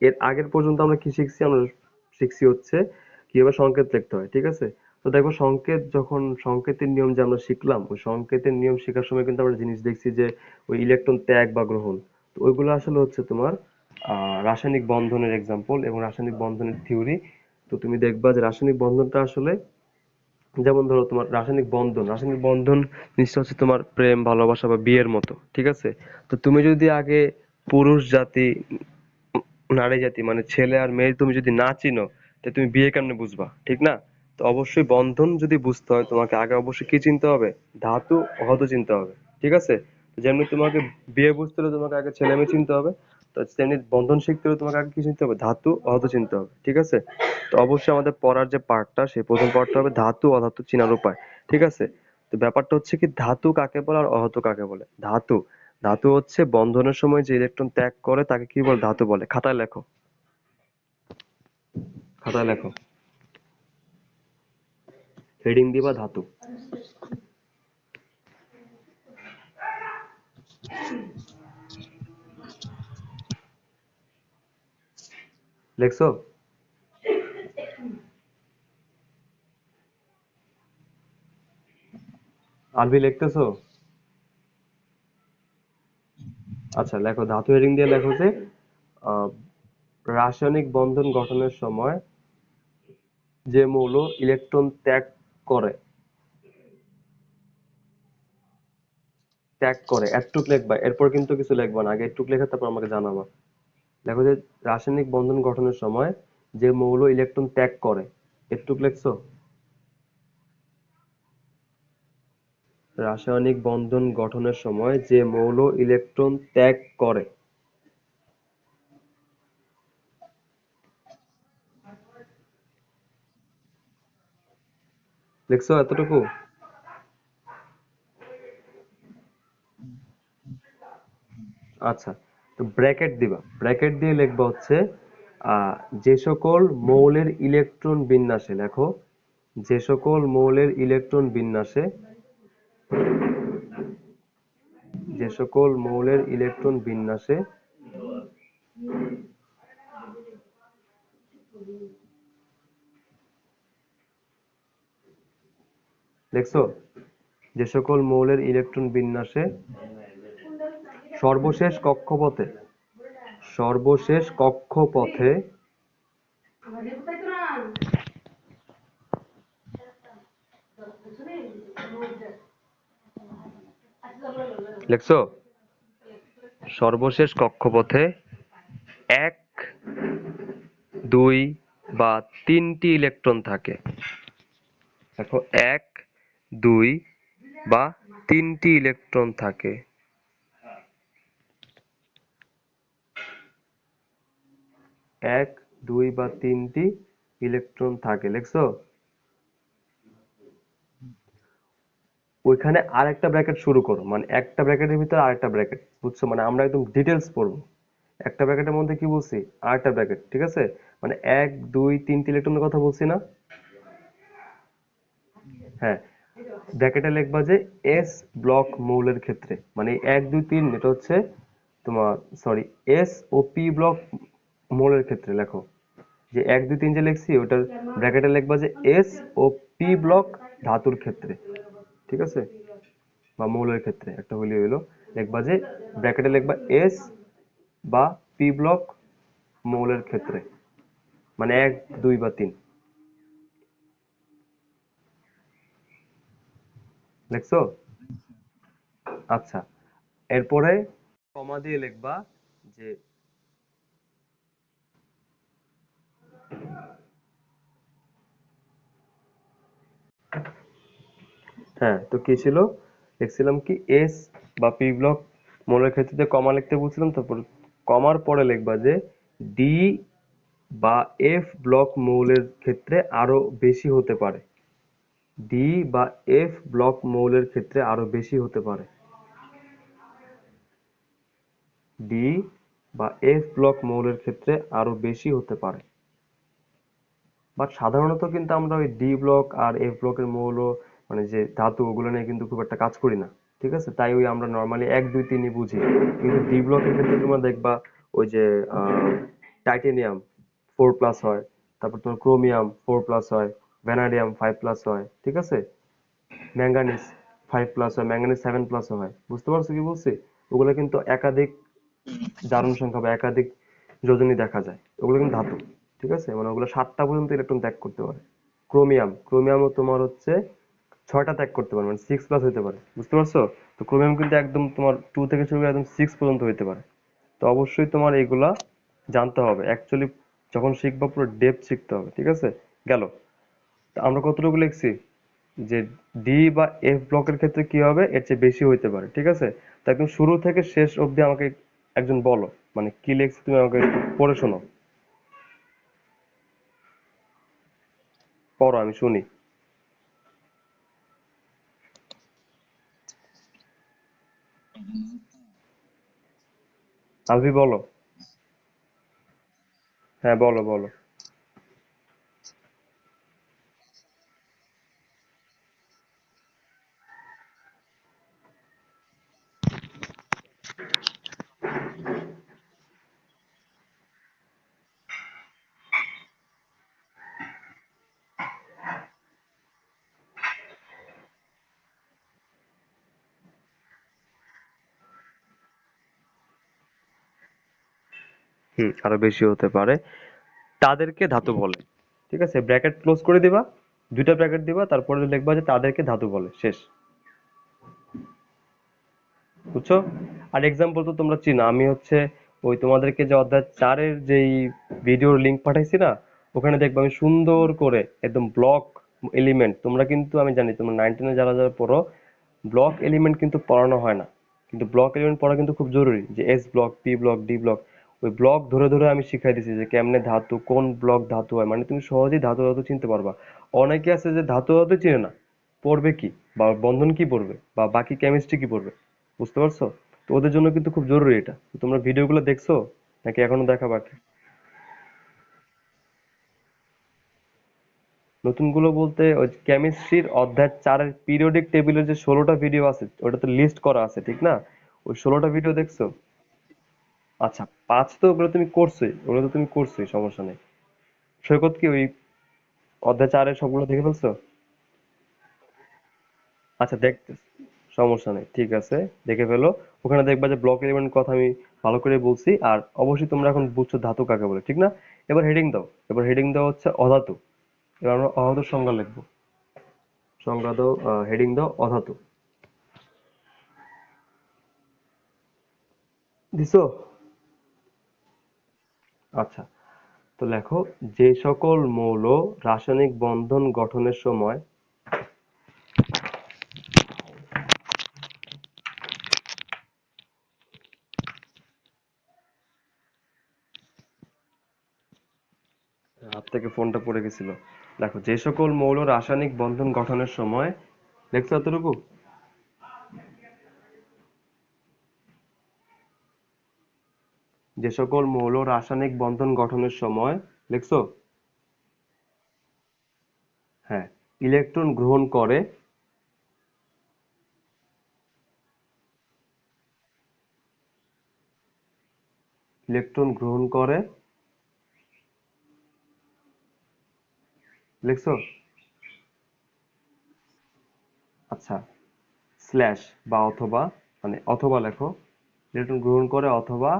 এর আগের পর্যন্ত আমরা কি শিখছি? আমরা শিখছি হচ্ছে কিভাবে সংকেত লিখতে হয়, ঠিক আছে? তো দেখো সংকেত, যখন সংকেতের নিয়ম যে আমরা শিখলাম, ওই সংকেতের নিয়ম শেখার সময় কিন্তু আমরা জিনিস দেখছি যে ওই ইলেকট্রন ত্যাগ বা গ্রহণ, তো ওইগুলো আসলে হচ্ছে তোমার রাসায়নিক বন্ধনের এক্সাম্পল এবং রাসায়নিক বন্ধনের থিওরি। তো তুমি দেখবা যে রাসায়নিক বন্ধনটা আসলে, যেমন ধরো তোমার রাসায়নিক বন্ধন জিনিসটা হচ্ছে তোমার প্রেম, ভালোবাসা বা বিয়ের মতো, ঠিক আছে? তো তুমি যদি আগে পুরুষ জাতি, নারী জাতি মানে ছেলে আর মেয়ে তুমি যদি না চিনো, তাহলে তুমি বিয়ে কেমনে বুঝবা, ঠিক না? তো অবশ্যই বন্ধন যদি বুঝতে হয় তোমাকে আগে অবশ্যই কি চিনতে হবে? ধাতু, অধাতু চিনতে হবে, ঠিক আছে? তো যেমনি তোমাকে বিয়ে বুঝতে হলে তোমাকে আগে ছেলে মেয়ে চিনতে হবে, তো তেমনি বন্ধন শিখতে হলে তোমাকে আগে কি চিনতে হবে? ধাতু, অধাতু চিনতে হবে, ঠিক আছে? তো অবশ্যই আমাদের পড়ার যে পার্টটা, সেই প্রথম পার্টটা হবে ধাতু অধাতু চিনার উপায়, ঠিক আছে? তো ব্যাপারটা হচ্ছে কি, ধাতু কাকে বলে আর অধাতু কাকে বলে? ধাতু হচ্ছে বন্ধনের সময় যে ইলেকট্রন ত্যাগ করে তাকে কি বলে? ধাতু বলে। খাতায় লেখো, খাতায় লেখো, হেডিং দিবা ধাতু। লেখছো? আরবি লিখতেছো? আচ্ছা লেখো, ধাতু হেডিং দিয়ে লেখো যে আহ, রাসায়নিক বন্ধন গঠনের সময় যে মৌল ইলেকট্রন করে, এটুক লিখবা, এরপর কিন্তু কিছু লিখবা না, আগে এটুক লেখা তারপর আমাকে জানাবা। দেখো যে রাসায়নিক বন্ধন গঠনের সময় যে মৌল ইলেকট্রন ত্যাগ করে, এটুক লিখছো? রাসায়নিক বন্ধন গঠনের সময় যে মৌল ইলেকট্রন ত্যাগ করে, লিখছো এতটুকু? আচ্ছা, তো ব্র্যাকেট দিবা, ব্র্যাকেট দিয়ে লিখবা হচ্ছে আহ, যে সকল মৌলের ইলেকট্রন বিন্যাসে, লেখো যে সকল মৌলের ইলেকট্রন বিন্যাসে, যে সকল মৌলের ইলেকট্রন বিন্যাসে লিখছো? যে সকল মৌলের ইলেকট্রন বিন্যাসে সর্বশেষ কক্ষপথে, সর্বশেষ কক্ষপথে লিখছো? সর্বশেষ কক্ষপথে এক, দুই বা তিনটি ইলেকট্রন থাকে। দেখো, এক, দুই বা তিনটি ইলেকট্রন থাকে। এক, দুই বা তিনটি ইলেকট্রন থাকে, লিখছো? ওইখানে আরেকটা ব্র্যাকেট শুরু করো, মানে একটা ব্র্যাকেটের ভিতরে আরেকটা ব্র্যাকেট, বুঝছো? মানে আমরা একদম ডিটেলস পড়বো। একটা ব্র্যাকেটের মধ্যে কি বলছি? আরেকটা ব্র্যাকেট, ঠিক আছে? মানে এক, দুই, তিনটি ইলেকট্রনের কথা বলছি না? হ্যাঁ, ব্র্যাকেটে লিখবা যে এস ব্লক মৌলের ক্ষেত্রে, মানে এক, দুই, তিন, এটা হচ্ছে তোমার, সরি, এস ও পি ব্লক মৌলের ক্ষেত্রে লেখো। যে এক, দুই, তিন যে লিখছি ওটার ব্র্যাকেটে লিখবা যে এস ও পি ব্লক ধাতুর ক্ষেত্রে, ঠিক আছে? বা মৌলের ক্ষেত্রে একটা হইলে হইলো। লিখবা যে ব্র্যাকেটে লিখবা এস বা পি ব্লক মৌলের ক্ষেত্রে, মানে এক, দুই বা তিন। লিখছো? আচ্ছা, এরপরে কমা দিয়ে লিখবা যে, হ্যাঁ, তো কি ছিল? লিখছিলাম কি এস বা পি ব্লক মৌলের ক্ষেত্রে কমা লিখতে বলছিলাম, তারপর কমার পরে লিখবা যে ডি বা এফ ব্লক মৌলের ক্ষেত্রে আরো বেশি হতে পারে। ডি বা এফ ব্লক মৌলের ক্ষেত্রে আরো বেশি হতে পারে। ডি বা এফ ব্লক মৌলের ক্ষেত্রে আরো বেশি হতে পারে। বাট সাধারণত কিন্তু আমরা ওই ডি ব্লক আর এফ ব্লকের মৌল, মানে যে ধাতু, ওগুলো নিয়ে কিন্তু খুব একটা কাজ করি না, ঠিক আছে? তাই ওই আমরা নর্মালি এক, দুই, তিনই বুঝি। কিন্তু ডি ব্লকের ক্ষেত্রে তোমরা দেখবা ওই যে টাইটেনিয়াম 4+ হয়, তারপর তোমার ক্রোমিয়াম 4+ হয়, ভ্যানাডিয়াম 5+ হয়, ঠিক আছে? ম্যাঙ্গানিজ 5+ হয়, ম্যাঙ্গানিজ 7+ হয়। বুঝতে পারছো কি বলছি? ওগুলো কিন্তু একাধিক জারণ সংখ্যা বা একাধিক যোজনী দেখা যায়, ওগুলো কিন্তু ধাতু, ঠিক আছে? মানে ওগুলো 7টা পর্যন্ত ইলেকট্রন ত্যাগ করতে পারে। ক্রোমিয়ামও তোমার হচ্ছে 6টা ত্যাগ করতে পারে, মানে 6+ হতে পারে। বুঝতে পারছো? তো ক্রোমিয়াম কিন্তু একদম তোমার 2 থেকে শুরু করে একদম 6 পর্যন্ত হতে পারে। তো অবশ্যই তোমার এইগুলা জানতে হবে অ্যাকচুয়ালি। যখন শিখবা পুরো ডেপথ শিখতে হবে, ঠিক আছে? গেল। তা আমরা কতটুকু লিখছি যে ডি বা এফ ব্লকের ক্ষেত্রে কি হবে, এর চেয়ে বেশি হইতে পারে, ঠিক আছে? তো একদম শুরু থেকে শেষ অবধি আমাকে একজন বলো, মানে কি লিখছি তুমি আমাকে একটু পড়ে শোনো। পড়ো, আমি শুনি। আলভি বলো। হ্যাঁ, বলো বলো। আরো বেশি হতে পারে। তাদেরকে ধাতু বলে। ঠিক আছে, ব্র্যাকেট ক্লোজ করে দিবা, দুইটা ব্র্যাকেট দিবা, তারপরে লিখবা যে তাদেরকে ধাতু বলে, শেষ। বুঝছো? আর এক্সাম্পল তো তোমরা চিনো, আমি হচ্ছে ওই তোমাদেরকে যে অধ্যায় 4-এর যেই ভিডিওর লিংক পাঠাইছি না, ওখানে দেখবা আমি সুন্দর করে একদম ব্লক এলিমেন্ট, তোমরা কিন্তু আমি জানি তোমরা 9-10 যারা যারা পড়ো, ব্লক এলিমেন্ট কিন্তু পড়ানো হয় না, কিন্তু ব্লক এলিমেন্ট পড়া কিন্তু খুব জরুরি, যে S block, P block, D block. ওই ব্লক ধরে ধরে আমি শিখাই দিছি যে কেমনে ধাতু, কোন ব্লক ধাতু হয়, মানে তুমি সহজেই ধাতু ধাতু চিনতে পারবা। অনেকে আছে যে ধাতু ধাতু চিনে না, পড়বে কি, বা বন্ধন কি পড়বে, বা বাকি কেমিস্ট্রি কি পড়বে। বুঝতে পারছো? তো ওদের জন্য কিন্তু খুব জরুরি এটা। তো তোমরা ভিডিওগুলো দেখছো নাকি এখনো দেখা বাকি? নতুনগুলো বলতে ওই কেমিস্ট্রির অধ্যায় 4-এর পিরিয়ডিক টেবিলের যে 16টা ভিডিও আছে, ওটা তো লিস্ট করা আছে, ঠিক না? ওই 16টা ভিডিও দেখছো? আচ্ছা, 5 তো ওগুলো তুমি করছোই, ওগুলো তো তুমি করছোই, সমস্যা নেই। সৈকত কি ওই অধ্যায় 4-এর সবগুলো দেখে ফেলছো? আচ্ছা, দেখতে সমস্যা নেই, ঠিক আছে, দেখে ফেলো। ওখানে দেখবা যে ব্লক এলিমেন্ট কথা আমি ভালো করে বলছি, আর অবশ্যই তোমরা এখন বুঝছো ধাতু কাকে বলে, ঠিক না? এবার হেডিং দাও। এবার হেডিং দাও হচ্ছে অধাতু। এবার আমরা অধাতুর সংজ্ঞা লিখবো। সংজ্ঞা দাও, হেডিং দাও অধাতু। দিছো? আচ্ছা, তো লেখো, যে সকল মৌল রাসায়নিক বন্ধন গঠনের সময়, হাত থেকে ফোনটা পড়ে গেছিল। দেখো, যে সকল মৌল রাসায়নিক বন্ধন গঠনের সময়, দেখছো এতটুকু? যে সকল মৌল রাসায়নিক বন্ধন গঠনের সময়, লিখছো? হ্যাঁ, ইলেকট্রন গ্রহণ করে, ইলেকট্রন গ্রহণ করে, লিখছো? আচ্ছা, স্ল্যাশ বা অথবা, মানে অথবা লেখো, ইলেকট্রন গ্রহণ করে অথবা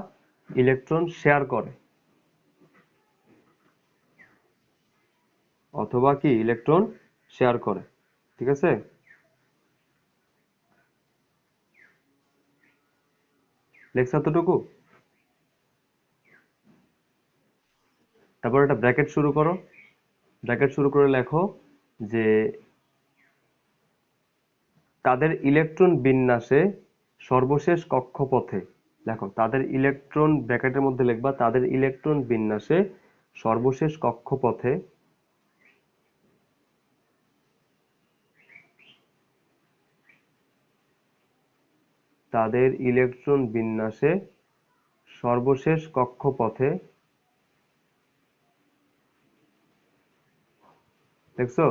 ইলেকট্রন শেয়ার করে, অথবা কি ইলেকট্রন শেয়ার করে, ঠিক আছে? লেখছো এতটুকু? তারপর একটা ব্র্যাকেট শুরু করো। ব্র্যাকেট শুরু করে লেখো যে তাদের ইলেকট্রন বিন্যাসে সর্বশেষ কক্ষপথে, দেখো তাদের ইলেকট্রন, ব্র্যাকেটের মধ্যে লিখবা তাদের ইলেকট্রন বিন্যাসে সর্বশেষ কক্ষপথে, তাদের ইলেকট্রন বিন্যাসে সর্বশেষ কক্ষপথে, দেখছো?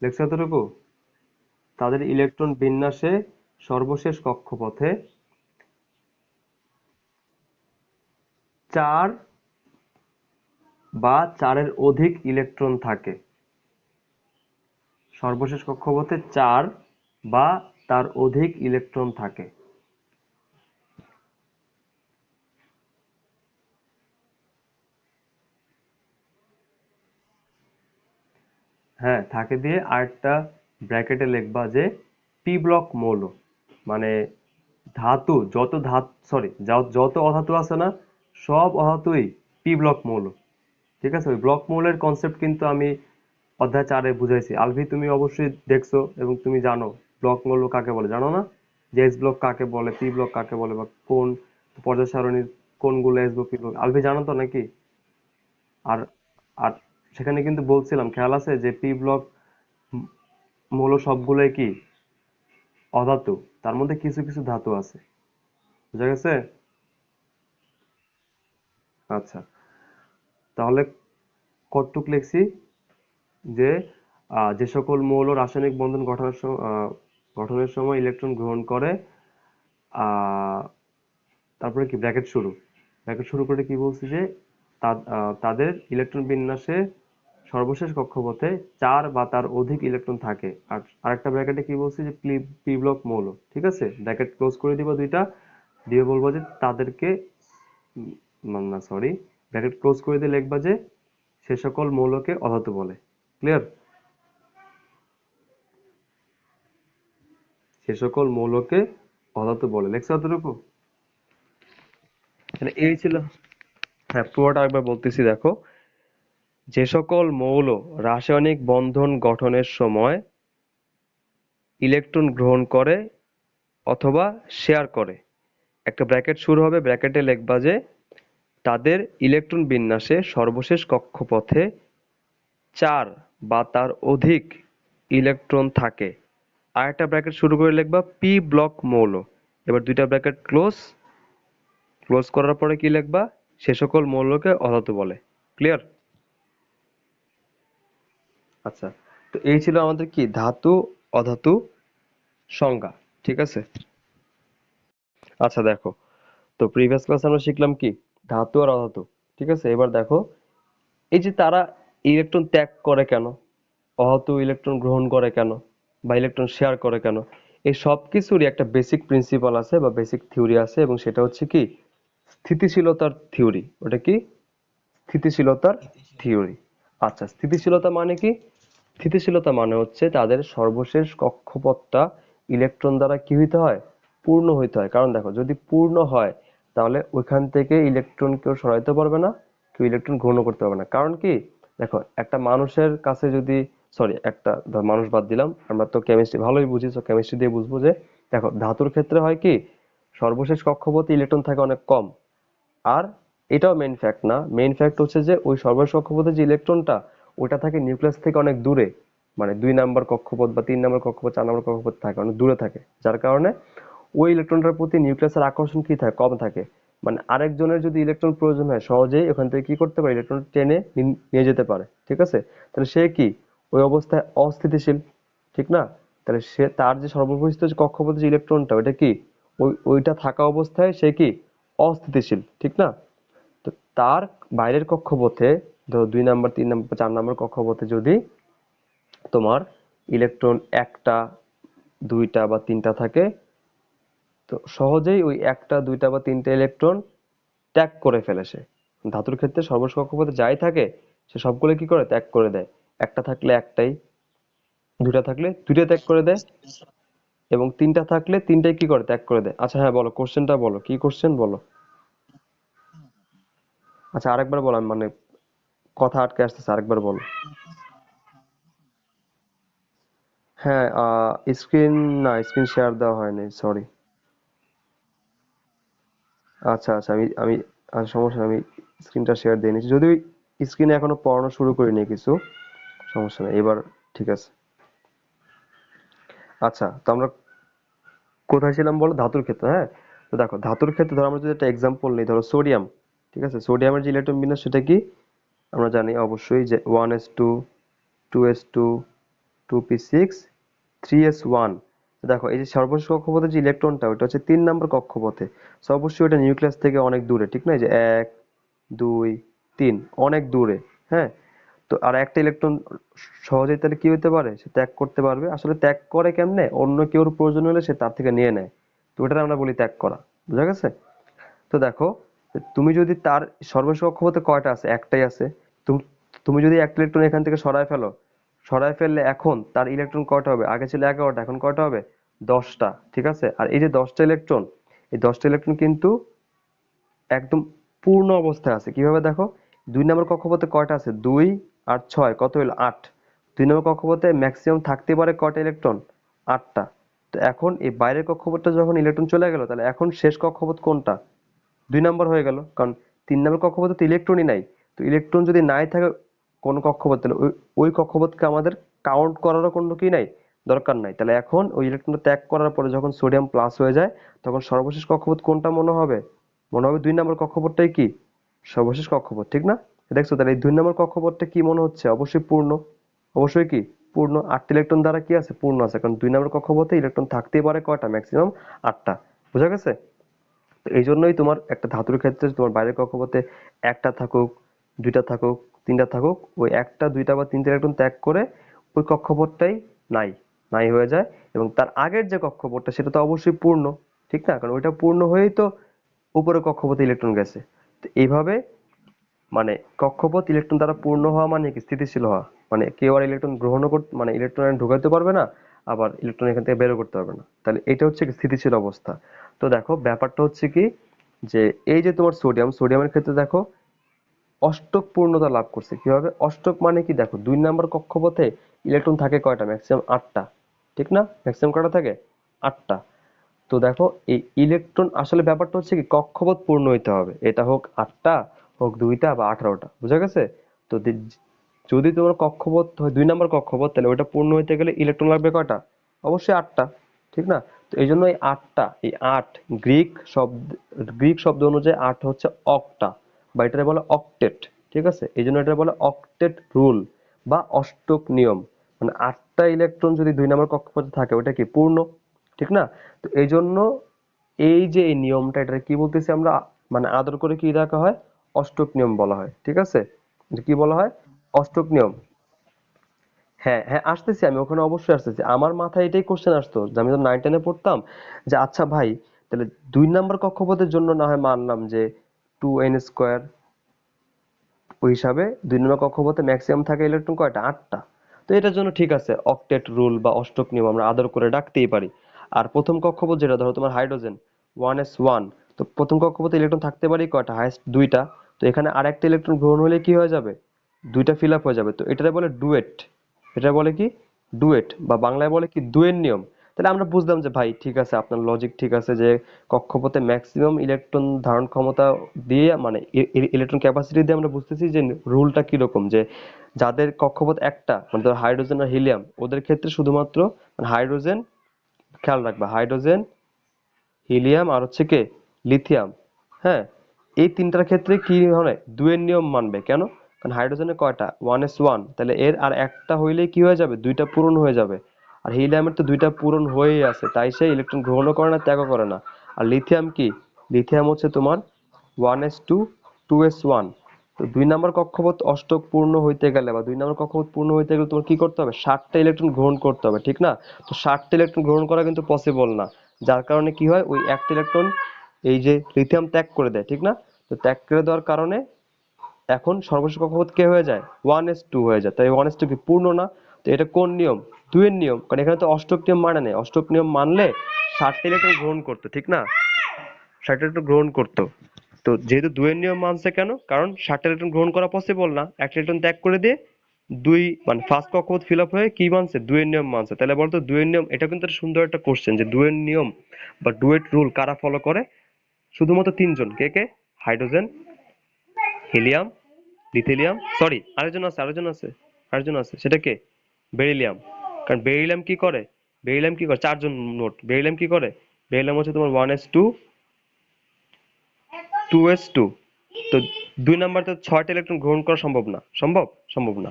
দেখছো এতটুকু? তাদের ইলেকট্রন বিন্যাসে সর্বশেষ কক্ষপথে 4 বা 4-এর অধিক ইলেকট্রন থাকে। সর্বশেষ কক্ষপথে 4 বা তার অধিক ইলেকট্রন থাকে। হ্যাঁ থাকে দিয়ে আরেকটা ব্র্যাকেটে লিখবা যে পি ব্লক মৌল, মানে ধাতু যত যত অধাতু আছে না, সব অধাতুই পি ব্লক মৌল। ঠিক আছে, ওই ব্লক মৌলের কনসেপ্ট কিন্তু আমি অধ্যায় 4-এ বুঝাইছি। আলভি তুমি অবশ্যই দেখছো এবং তুমি জানো ব্লক মৌল কাকে বলে, জানো না? যে এস ব্লক কাকে বলে, পি ব্লক কাকে বলে, বা কোন পর্যায় সারণীর কোনগুলো S block, P block, Alvi জানো তো নাকি? আর আর সেখানে কিন্তু বলছিলাম, খেয়াল আছে যে পি ব্লক মৌল সবগুলোই কি অধাতু, তার মধ্যে কিছু কিছু ধাতু আছে। বুঝা গেছে? আচ্ছা, তাহলে কতটুক লিখছি যে যে সকল মৌল রাসায়নিক বন্ধন গঠনের সময় ইলেকট্রন গ্রহণ করে, আহ, তারপরে কি ব্র্যাকেট শুরু করে কি বলছি যে তাদের ইলেকট্রন বিন্যাসে সর্বশেষ কক্ষপথে 4 বা তার অধিক ইলেকট্রন থাকে। আর আরেকটা ব্র্যাকেটে কি বলছি যে পি ব্লক মৌল। ঠিক আছে, ব্র্যাকেট ক্লোজ করে দিব দুইটা, দিয়ে বলবো যে তাদেরকে, না সরি, ব্র্যাকেট ক্লোজ করে দিয়ে লিখবা যে সে সকল মৌলকে অধাতু বলে। ক্লিয়ার? সে সকল মৌলকে অধাতু বলে, লেখছো এতটুকু? মানে এই ছিল। হ্যাঁ, পুরোটা একবার বলতেছি, দেখো। যে সকল মৌল রাসায়নিক বন্ধন গঠনের সময় ইলেকট্রন গ্রহণ করে অথবা শেয়ার করে, একটা ব্র্যাকেট শুরু হবে, ব্র্যাকেটে লিখবা যে তাদের ইলেকট্রন বিন্যাসে সর্বশেষ কক্ষপথে 4 বা তার অধিক ইলেকট্রন থাকে। আরেকটা ব্র্যাকেট শুরু করে লিখবা পি ব্লক মৌল। এবার দুইটা ব্র্যাকেট ক্লোজ, ক্লোজ করার পরে কি লিখবা? সে সকল মৌলকে অধাতু বলে। ক্লিয়ার? আচ্ছা, তো এই ছিল আমাদের কি ধাতু অধাতু সংজ্ঞা। ঠিক আছে, আচ্ছা দেখো, তো প্রিভিয়াস ক্লাসে আমরা শিখলাম কি ধাতু আর অধাতু। ঠিক আছে, এবার দেখো এই যে তারা ইলেকট্রন ত্যাগ করে কেন, অধাতু ইলেকট্রন গ্রহণ করে কেন, বা ইলেকট্রন শেয়ার করে কেন, এই সব কিছুরই একটা বেসিক প্রিন্সিপাল আছে বা বেসিক থিওরি আছে, এবং সেটা হচ্ছে কি স্থিতিশীলতার থিওরি। ওটা কি? স্থিতিশীলতার থিওরি। আচ্ছা, স্থিতিশীলতা মানে কি? স্থিতিশীলতা মানে হচ্ছে তাদের সর্বশেষ কক্ষপথটা ইলেকট্রন দ্বারা কি হইতে হয়? পূর্ণ হইতে হয়। কারণ দেখো, যদি পূর্ণ হয় তাহলে ওইখান থেকে ইলেকট্রন কেউ সরাইতে পারবে না, কেউ ইলেকট্রন গ্রহণ করতে পারবে না। কারণ কি, দেখো একটা মানুষের কাছে যদি, সরি একটা মানুষ বাদ দিলাম, আমরা তো কেমিস্ট্রি ভালোই বুঝি, তো কেমিস্ট্রি দিয়ে বুঝবো যে দেখো ধাতুর ক্ষেত্রে হয় কি সর্বশেষ কক্ষপথে ইলেকট্রন থাকে অনেক কম। আর এটাও মেইন ফ্যাক্ট না, মেইন ফ্যাক্ট হচ্ছে যে ওই সর্বশেষ কক্ষপথে যে ইলেকট্রনটা ওটা থাকে নিউক্লিয়াস থেকে অনেক দূরে, মানে 2 নাম্বার কক্ষপথ বা 3 নাম্বার কক্ষপথ, 4 নাম্বার কক্ষপথ থাকে অনেক দূরে থাকে, যার কারণে ওই ইলেকট্রনটার প্রতি নিউক্লিয়াসের আকর্ষণ কি থাকে, কম থাকে। মানে আরেকজনের যদি ইলেকট্রন প্রয়োজন হয় সহজেই ওখান থেকে কি করতে পারে, ইলেকট্রন টেনে নিয়ে যেতে পারে। ঠিক আছে, তাহলে সে কি ওই অবস্থায় অস্থিতিশীল, ঠিক না? তাহলে সে তার যে সর্ববহিস্থ যে কক্ষপথে যে ইলেকট্রনটা ওইটা কি ওইটা থাকা অবস্থায় সে কি অস্থিতিশীল, ঠিক না? তো তার বাইরের কক্ষপথে, ধরো 2 নাম্বার 3 নাম্বার 4 নাম্বার কক্ষপথে যদি তোমার ইলেকট্রন একটা দুইটা বা তিনটা থাকে, তো সহজেই ওই একটা দুইটা বা তিনটা ইলেকট্রন ত্যাগ করে ফেলে সে। ধাতুর ক্ষেত্রে সর্বশেষ কক্ষপথে যাই থাকে সে সবগুলো কি করে ত্যাগ করে দেয়। একটা থাকলে একটাই, দুইটা থাকলে দুইটা ত্যাগ করে দেয়, এবং তিনটা থাকলে তিনটাই কি করে ত্যাগ করে দেয়। আচ্ছা হ্যাঁ, বলো কোশ্চেনটা বলো, কি কোশ্চেন বলো। আচ্ছা আরেকবার বলো, আমি মানে কথা আটকে আসতেছে, আরেকবার বলো। হ্যাঁ, স্ক্রিন, না স্ক্রিন শেয়ার দেওয়া হয়নি, সরি। আচ্ছা আচ্ছা, আমি আমি সমস্যা নেই, আমি স্ক্রিনটা শেয়ার দিয়ে নিচ্ছি, যদিও স্ক্রিনে এখনো পড়ানো শুরু করিনি কিছু। সমস্যা নেই, এবার ঠিক আছে। আচ্ছা, তো আমরা কোথায় ছিলাম বলো, ধাতুর ক্ষেত্রে। হ্যাঁ, তো দেখো ধাতুর ক্ষেত্রে ধরো আমরা যদি একটা এক্সাম্পল নিই, ধরো সোডিয়াম। ঠিক আছে, সোডিয়ামের যে ইলেকট্রন বিন্যাস সেটা কি আমরা জানি অবশ্যই, যে 1s2, 2s2, 2p6, 3s1। দেখো এই যে সর্বশেষ কক্ষপথে যে ইলেকট্রনটা ওটা হচ্ছে 3 নম্বর কক্ষপথে। সো অবশ্যই ওটা নিউক্লিয়াস থেকে অনেক দূরে, ঠিক না? এই যে 1 2 3 অনেক দূরে। হ্যাঁ, তো আর একটা ইলেকট্রন সহজেই তাহলে কি হতে পারে, সে ত্যাগ করতে পারবে। আসলে ত্যাগ করে কেমনে, অন্য কেউর প্রয়োজন হলে সে তার থেকে নিয়ে নেয়। তো ওটা আমরা বলি ত্যাগ করা। বুঝা গেছে? তো দেখো, তুমি যদি তার সর্বশেষ কক্ষপথে কয়টা আছে, একটাই আছে। তুমি তুমি যদি একটা ইলেকট্রন এখান থেকে সরায় ফেলো, সরায় ফেললে এখন তার ইলেকট্রন কয়টা হবে, আগে ছিল 11টা, এখন কয়টা হবে, 10টা। ঠিক আছে? আর এই যে 10টা ইলেকট্রন, এই 10টা ইলেকট্রন কিন্তু একদম পূর্ণ অবস্থায় আছে। কিভাবে দেখো, 2 নম্বর কক্ষপথে কয়টা আছে, 2 আর 6 কত হলো, 8। 2 নম্বর কক্ষপথে ম্যাক্সিমাম থাকতে পারে কয়টা ইলেকট্রন, 8টা। তো এখন এই বাইরের কক্ষপথটা যখন ইলেকট্রন চলে গেল, তাহলে এখন শেষ কক্ষপথ কোনটা, 2 নম্বর হয়ে গেল। কারণ 3 নম্বর কক্ষপথে তো ইলেকট্রনই নাই। তো ইলেকট্রন যদি নাই থাকে কোনো কক্ষপথ, তাহলে ওই ওই কক্ষপথকে আমাদের কাউন্ট করারও কোনো কি নাই, দরকার নাই। তাহলে এখন ওই ইলেকট্রনটা ত্যাগ করার পরে যখন সোডিয়াম প্লাস হয়ে যায়, তখন সর্বশেষ কক্ষপথ কোনটা মনে হবে, মনে হবে 2 নম্বর কক্ষপথটাই কি সর্বশেষ কক্ষপথ, ঠিক না? দেখছো, তাহলে এই 2 নম্বর কক্ষপথটা কি মনে হচ্ছে, অবশ্যই পূর্ণ। অবশ্যই কি পূর্ণ, 8টি ইলেকট্রন দ্বারা কি আছে, পূর্ণ আছে। কারণ 2 নম্বর কক্ষপথে ইলেকট্রন থাকতেই পারে কয়টা, ম্যাক্সিমাম 8টা। বুঝা গেছে? তো এই জন্যই তোমার একটা ধাতুর ক্ষেত্রে তোমার বাইরের কক্ষপথে একটা থাকুক, দুইটা থাকুক, তিনটা থাকুক, ওই একটা দুইটা বা তিনটা ইলেকট্রন ত্যাগ করে ওই কক্ষপথটাই নাই, নাই হয়ে যায়। এবং তার আগের যে কক্ষপথটা সেটা তো অবশ্যই পূর্ণ, ঠিক না? কারণ ওইটা পূর্ণ হয়েই তো উপরে কক্ষপথে ইলেকট্রন গেছে। তো এইভাবে মানে কক্ষপথ ইলেকট্রন দ্বারা পূর্ণ হওয়া মানে কি স্থিতিশীল হওয়া, মানে কেউ আর ইলেকট্রন গ্রহণও করতে, মানে ইলেকট্রন ঢোকাতে পারবে না, আবার ইলেকট্রন এখান থেকে বেরও করতে পারবে না। তাহলে এটা হচ্ছে কি স্থিতিশীল অবস্থা। তো দেখো ব্যাপারটা হচ্ছে কি, যে এই যে তোমার সোডিয়ামের ক্ষেত্রে দেখো অষ্টক পূর্ণতা লাভ করছে। কিভাবে অষ্টক মানে কি, দেখো 2 নম্বর কক্ষপথে ইলেকট্রন থাকে কয়টা, ম্যাক্সিমাম 8টা, ঠিক না? ম্যাক্সিমাম কয়টা থাকে, 8টা। তো দেখো এই ইলেকট্রন আসলে ব্যাপারটা হচ্ছে কি কক্ষপথ পূর্ণ হইতে হবে, এটা হোক 8টা, হোক 2টা বা 18টা। বুঝা গেছে? তো যদি তোমার কক্ষপথ হয় 2 নম্বর কক্ষপথ, তাহলে ওইটা পূর্ণ হইতে গেলে ইলেকট্রন লাগবে কয়টা, অবশ্যই 8টা, ঠিক না? তো এই জন্য এই 8টা, এই 8 গ্রিক শব্দ অনুযায়ী 8 হচ্ছে অক্টা, বা এটাকে বলে অক্টেট। ঠিক আছে? এই জন্য এটা বলে অক্টেট রুল বা অষ্টক নিয়ম। মানে 8টা ইলেকট্রন যদি 2 নম্বর কক্ষপথে থাকে ওটা কি পূর্ণ, ঠিক না? তো এই জন্য এই যে এই নিয়মটা, এটা কি বলতেছি আমরা, মানে আদর করে কি রাখা হয়, অষ্টক নিয়ম বলা হয়। ঠিক আছে? এটা কি বলা হয়, অষ্টক নিয়ম। হ্যাঁ হ্যাঁ, আসতেছি, আমি ওখানে অবশ্যই আসতেছি। আমার মাথায় এটাই কোশ্চেন আসতো যে আমি তো 9 10-এ পড়তাম, যে আচ্ছা ভাই, তাহলে 2 নম্বর কক্ষপথের জন্য না হয় মানলাম যে 2n² ওই হিসাবে 2 নম্বর কক্ষপথে ম্যাক্সিমাম থাকে ইলেকট্রন কয়টা, 8টা। তো এটার জন্য ঠিক আছে, অক্টেট রুল বা অষ্টক নিয়ম আমরা আদর করে ডাকতেই পারি। আর প্রথম কক্ষপথ যেটা ধরো তোমার হাইড্রোজেন 1s1, তো প্রথম কক্ষপথে ইলেকট্রন থাকতে পারে কয়টা, হাইয়েস্ট 2টা। তো এখানে আরেকটা ইলেকট্রন গ্রহণ হলে কি হয়ে যাবে, 2টা ফিল আপ হয়ে যাবে। তো এটা বলে ডুয়েট, এটা বলে কি ডুয়েট, বা বাংলায় বলে কি দুয়ের নিয়ম। তাহলে আমরা বুঝলাম যে ভাই ঠিক আছে, আপনার লজিক ঠিক আছে, যে কক্ষপথে ম্যাক্সিমাম ইলেকট্রন ধারণ ক্ষমতা দিয়ে, মানে ইলেকট্রন ক্যাপাসিটি দিয়ে আমরা বুঝতেছি যে রুলটা কিরকম, যে যাদের কক্ষপথ একটা, মানে ধরো হাইড্রোজেন আর হিলিয়াম, ওদের ক্ষেত্রে শুধুমাত্র মানে হাইড্রোজেন, খেয়াল রাখবা হাইড্রোজেন, হিলিয়াম আর হচ্ছে কে, লিথিয়াম। হ্যাঁ, এই তিনটার ক্ষেত্রে কি হয়, দুয়ের নিয়ম মানবে। কেন? কারণ হাইড্রোজেনের কয়টা, 1s1, তাহলে এর আর একটা হইলেই কি হয়ে যাবে, 2টা পূরণ হয়ে যাবে। আর হিলিয়ামের তো 2টা পূরণ হয়েই আছে, তাই সে ইলেকট্রন গ্রহণও করে না, ত্যাগও করে না। আর লিথিয়াম কি, লিথিয়াম হচ্ছে তোমার 1s2 2s1। তো 2 নম্বর কক্ষপথ অষ্টক পূর্ণ হইতে গেলে, বা 2 নম্বর কক্ষপথ পূর্ণ হইতে গেলে তোমার কি করতে হবে, 60টা ইলেকট্রন গ্রহণ করতে হবে, ঠিক না? তো 60টা ইলেকট্রন গ্রহণ করা কিন্তু পসিবল না। যার কারণে কি হয়, ওই একটা ইলেকট্রন এই যে লিথিয়াম ত্যাগ করে দেয়, ঠিক না? তো ত্যাগ করে দেওয়ার কারণে এখন সর্বশেষ কক্ষপথ কে হয়ে যায়, 1s2 হয়ে যায়। তাই 1s2 কি পূর্ণ না? তো এটা কোন নিয়ম, দুইয়ের নিয়ম। কারণ এখানে তো অষ্টক নিয়ম মানে নেই, অষ্টক নিয়ম মানলে 60টা ইলেকট্রন গ্রহণ করতো, ঠিক না? 60টা ইলেকট্রন গ্রহণ করতো। তো যেহেতু দুইয়ের নিয়ম মানছে, কেন, কারণ 60টা ইলেকট্রন গ্রহণ করা পসিবল না, একটা ইলেকট্রন ত্যাগ করে দিয়ে দুই, মানে ফার্স্ট কক্ষপথ ফিল আপ হয়ে কি মানছে, দুইয়ের নিয়ম মানছে। তাহলে বলতো দুইয়ের নিয়ম, এটা কিন্তু একটা সুন্দর একটা কোশ্চেন, যে দুইয়ের নিয়ম বা ডুয়েট রুল কারা ফলো করে, শুধুমাত্র তিনজন। কে কে, হাইড্রোজেন, হিলিয়াম, লিথিয়াম, সরি আরেকজন আছে, সেটা কে, বেরিলিয়াম। কারণ বেরিলিয়াম কি করে, চারজন মোট। বেরিলিয়াম কি করে, বেরিলিয়াম হচ্ছে তোমার 1s2 2s2। তো 2 নাম্বারতে 6টা ইলেকট্রন গ্রহণ করা সম্ভব না, সম্ভব না।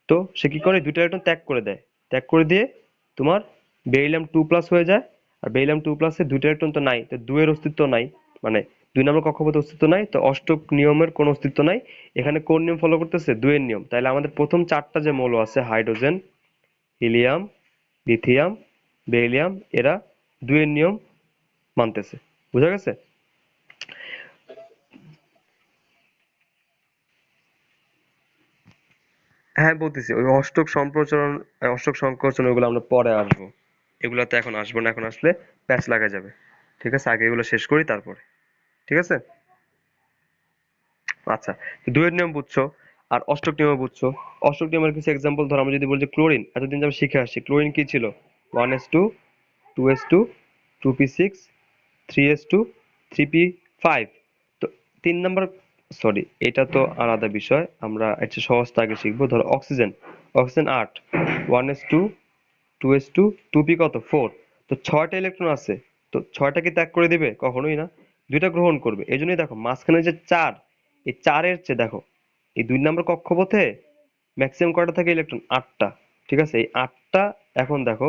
তো সে কি করে, 2টা ইলেকট্রন ত্যাগ করে দেয়, ত্যাগ করে দিয়ে তোমার বেরিলিয়াম 2+ হয়ে যায়, আর বেরিলিয়াম 2+ এর দুইটা ইলেকট্রন তো নাই, তো 2 এর অস্তিত্ব নাই, মানে 2 নম্বর কক্ষপথে অস্তিত্ব নাই, তো অষ্টক নিয়মের কোনো অস্তিত্ব নাই। এখানে কোন নিয়ম ফলো করতেছে? 2 এর নিয়ম। তাহলে আমাদের প্রথম 4টা যে মৌল আছে, হাইড্রোজেন, হিলিয়াম, লিথিয়াম, বেরিলিয়াম, এরা 2 এর নিয়ম মানতেছে। বুঝা গেছে? হ্যাঁ বলতেছি, ওই অষ্টক সম্প্রচরণ, অষ্টক সংকোচন, ওগুলো আমরা পরে আসবো। এগুলাতে এখন আসবো না, এখন আসলে প্যাচ লাগা যাবে। ঠিক আছে, আগে এগুলো শেষ করি তারপরে। ঠিক আছে? আচ্ছা, তো 2 এর নিয়ম বুঝছো, আর অষ্টক নিয়ম বুঝছো। অষ্টক নিয়মের কিছু এক্সাম্পল ধরো, আমরা যদি বলি যে ক্লোরিন, এতদিন যে আমরা শিখে আসছি, ক্লোরিন কি ছিল? 1s2, 2s2, 2p6, 3s2, 3p5। তো 3 নাম্বার, সরি এটা তো আলাদা বিষয়, আমরা একটা সহজটা আগে শিখবো। ধরো oxygen, oxygen 8, 1s2, 2s2, 2p কত? 4। তো 6টা ইলেকট্রন আছে, তো 6টা কি ত্যাগ করে দিবে? কখনোই না, 2টা গ্রহণ করবে। এই জন্যই দেখো মাঝখানে যে 4, এই 4-এর চেয়ে দেখো এই 2 নম্বর কক্ষপথে ম্যাক্সিমাম কয়টা থাকে ইলেকট্রন? 8টা। ঠিক আছে, এই 8টা, এখন দেখো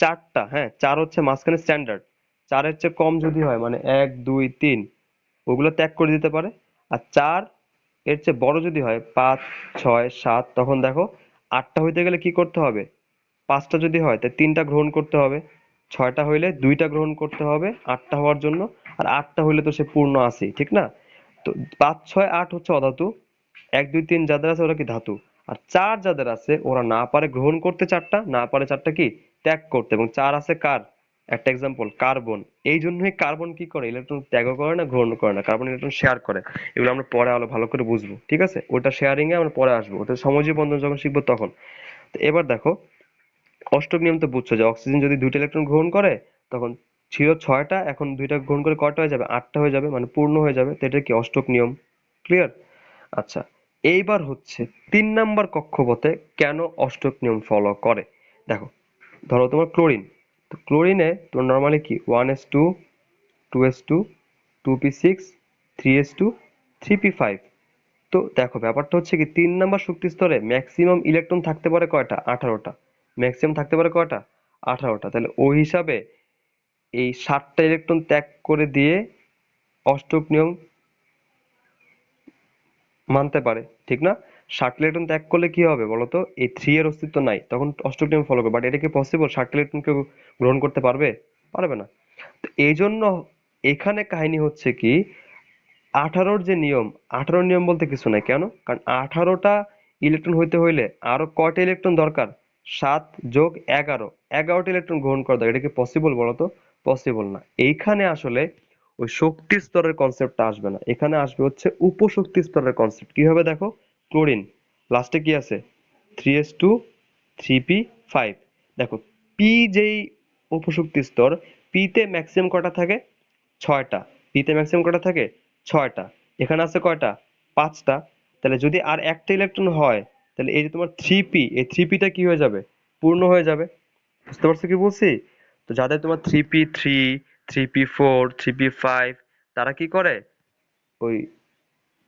4টা, হ্যাঁ 4 হচ্ছে মাঝখানে স্ট্যান্ডার্ড, 4-এর চেয়ে কম যদি হয় মানে 1 2 3, ওগুলো ত্যাগ করে দিতে পারে। আর 4 এর চেয়ে বড় যদি হয় 5 6 7, তখন দেখো 8টা হইতে গেলে কি করতে হবে? 5টা যদি হয় তাহলে 3টা গ্রহণ করতে হবে, 6টা হইলে 2টা গ্রহণ করতে হবে 8টা হওয়ার জন্য, আর 8টা হইলে তো সে পূর্ণ আছেই, ঠিক না? তো 5 6 8 হচ্ছে অধাতু, 1 2 3 যাদের আছে ওরা কি ধাতু, আর 4 যাদের আছে ওরা না পারে গ্রহণ করতে 4টা, না পারে 4টা কি ত্যাগ করতে। এবং 4 আছে কার? একটা এক্সাম্পল কার্বন। এই জন্যই কার্বন কি করে? ইলেকট্রন ত্যাগও করে না, গ্রহণ করে না, কার্বন ইলেকট্রন শেয়ার করে। এগুলো আমরা পরে আলো ভালো করে বুঝবো, ঠিক আছে? ওটা শেয়ারিং এ আমরা পরে আসবো, ওটা সমযোজী বন্ধন যখন শিখবো তখন। তো এবার দেখো, অষ্টক নিয়ম তো বুঝছো যে অক্সিজেন যদি 2টা ইলেকট্রন গ্রহণ করে, তখন ছিল 6টা, এখন 2টা গ্রহণ করে কয়টা হয়ে যাবে? 8টা হয়ে যাবে, মানে পূর্ণ হয়ে যাবে। তো এটা কি অষ্টক নিয়ম? ক্লিয়ার? আচ্ছা, এইবার হচ্ছে 3 নাম্বার কক্ষপথে কেন অষ্টক নিয়ম ফলো করে। দেখো, ধরো তোমার ক্লোরিন, তো ক্লোরিনে তোমার নর্মালি কি 1s2, 2s2, 2p6, 3s2, 3p5। তো দেখো ব্যাপারটা হচ্ছে কি, 3 নাম্বার শক্তি স্তরে ম্যাক্সিমাম ইলেকট্রন থাকতে পারে কয়টা? 18টা। ম্যাক্সিমাম থাকতে পারে কয়টা? 18টা। তাহলে ওই হিসাবে এই 7টা ইলেকট্রন ত্যাগ করে দিয়ে অষ্টক নিয়ম মানতে পারে, ঠিক না? 7 ইলেকট্রন ত্যাগ করলে কি হবে বলতো? এই 3 এর অস্তিত্ব নাই, তখন অষ্টক নিয়ম ফলো করবে। বাট এটা কি পসিবল? 7 ইলেকট্রন কেউ গ্রহণ করতে পারবে? পারবে না। তো এই জন্য এখানে কাহিনী হচ্ছে কি, 18-র যে নিয়ম, 18-র নিয়ম বলতে কিছু নাই। কেন? কারণ 18টা ইলেকট্রন হইতে হইলে আরো কয়টা ইলেকট্রন দরকার? 7 যোগ 11, 11টা ইলেকট্রন গ্রহণ করা দরকার। এটা কি পসিবল বলতো? পসিবল না। এইখানে আসলে ওই শক্তি স্তরের কনসেপ্টটা আসবে না, এখানে আসবে হচ্ছে উপশক্তি স্তরের কনসেপ্ট। কিভাবে দেখো, ক্লোরিন লাস্টে কি আছে? 3s2, 3p5। দেখো, পি যেই উপশক্তি স্তর, পিতে ম্যাক্সিমাম কয়টা থাকে? 6টা। পিতে ম্যাক্সিমাম কয়টা থাকে? 6টা। এখানে আছে কয়টা? 5টা। তাহলে যদি আর একটা ইলেকট্রন হয়, তাহলে এই যে তোমার 3p, এই 3pটা কি হয়ে যাবে? পূর্ণ হয়ে যাবে। বুঝতে পারছো কি বলছি? তো যাদের তোমার 3p3, 3p4, 3p5, তারা কি করে? ওই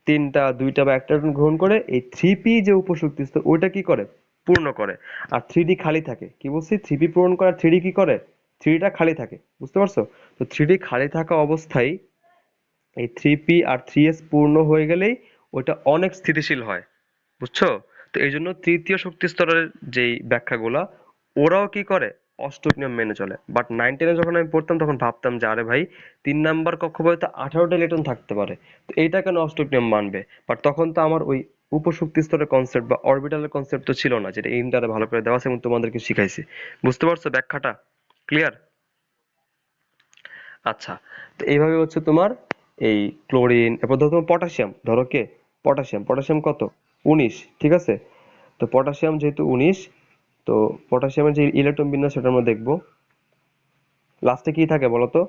3টা 2টা বা একটা ইলেকট্রন গ্রহণ করে এই 3p যে উপশক্তি স্তর, ওইটা কি করে? পূর্ণ করে। আর 3d খালি থাকে। কি বলছি? 3p পূরণ করে, আর 3d কি করে? 3টা খালি থাকে। বুঝতে পারছো? তো 3d খালি থাকা অবস্থায় এই 3p আর 3s পূর্ণ হয়ে গেলেই ওটা অনেক স্থিতিশীল হয়। বুঝছো? তো এই জন্য তৃতীয় শক্তি স্তরের যেই ব্যাখ্যাগুলা, ওরাও কি করে? অষ্টক নিয়ম মেনে চলে। বাট 9 10-এ যখন আমি পড়তাম তখন ভাবতাম যে আরে ভাই, 3 নাম্বার কক্ষপথে 18টা ইলেকট্রন থাকতে পারে, তো এইটা কেন অষ্টক নিয়ম মানবে? বাট তখন তো আমার ওই উপশক্তি স্তরের কনসেপ্ট বা অরবিটালের কনসেপ্ট তো ছিল না, যেটা ইন্টারে ভালো করে দেওয়া আছে এবং তোমাদেরকে শিখাইছি। বুঝতে পারছো ব্যাখ্যাটা? ক্লিয়ার? আচ্ছা, তো এইভাবে হচ্ছে তোমার এই ক্লোরিন, এরপর ধরো তোমার পটাশিয়াম, ধরো কে? পটাশিয়াম, পটাশিয়াম কত? 19, ঠিক আছে? তো পটাশিয়াম যেহেতু 19, তো পটাশিয়ামের যে ইলেকট্রন বিন্যাস সেটা আমরা দেখবো। লাস্টে কি থাকে বলতো?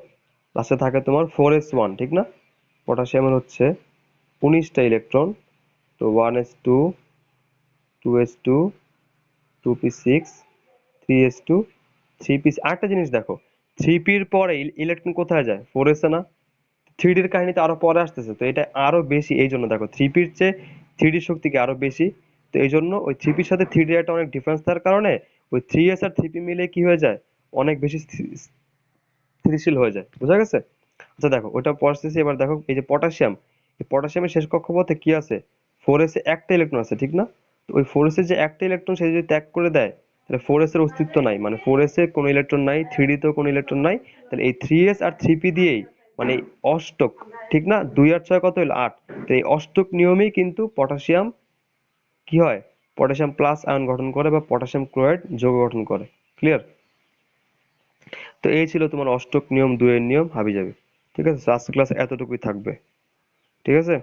লাস্টে থাকে তোমার 4s1, ঠিক না? পটাশিয়ামের হচ্ছে 19টা ইলেকট্রন। তো 1s2, 2s2, 2p6, 3s2, 3p। আরেকটা জিনিস দেখো, 3p এর পরে ইলেকট্রন কোথায় যায়? 4s এ না? 3D এর কাহিনীতে আরো পরে আসতেছে, তো এটা আরো বেশি। এই জন্য দেখো 3p এর চেয়ে 3D শক্তি কি আরো বেশি। তো এই জন্য ওই 3p এর সাথে 3D এর একটা অনেক ডিফারেন্স থাকার কারণে ওই 3s আর 3p মিলে কি হয়ে যায়, অনেক বেশি স্থিতিশীল হয়ে যায়, বুঝা গেছে? আচ্ছা দেখো ওটা পড়তেছি, এবার দেখো এই যে পটাশিয়াম, এই পটাশিয়ামের শেষ কক্ষপথে কি আছে, 4s এ একটা ইলেকট্রন আছে ঠিক না? তো ওই 4s এর যে একটা ইলেকট্রন সে যদি ত্যাগ করে দেয়, তাহলে 4s এর অস্তিত্ব নাই, মানে 4s এ কোনো ইলেকট্রন নাই, 3d তেও কোনো ইলেকট্রন নাই। তাহলে এই 3s আর 3p দিয়েই মানে অষ্টক, ঠিক না? 2 আর 6 কত হলো 8। তো এই অষ্টক নিয়মেই কিন্তু পটাশিয়াম কি হয়, পটাশিয়াম প্লাস আয়ন গঠন করে বা পটাশিয়াম ক্লোরাইড যৌগ গঠন করে। ক্লিয়ার? তো এই ছিল তোমার অষ্টক নিয়ম 2 এর নিয়ম হাবিজাবি। ঠিক আছে, আজকের ক্লাস এতটুকুই থাকবে। ঠিক আছে।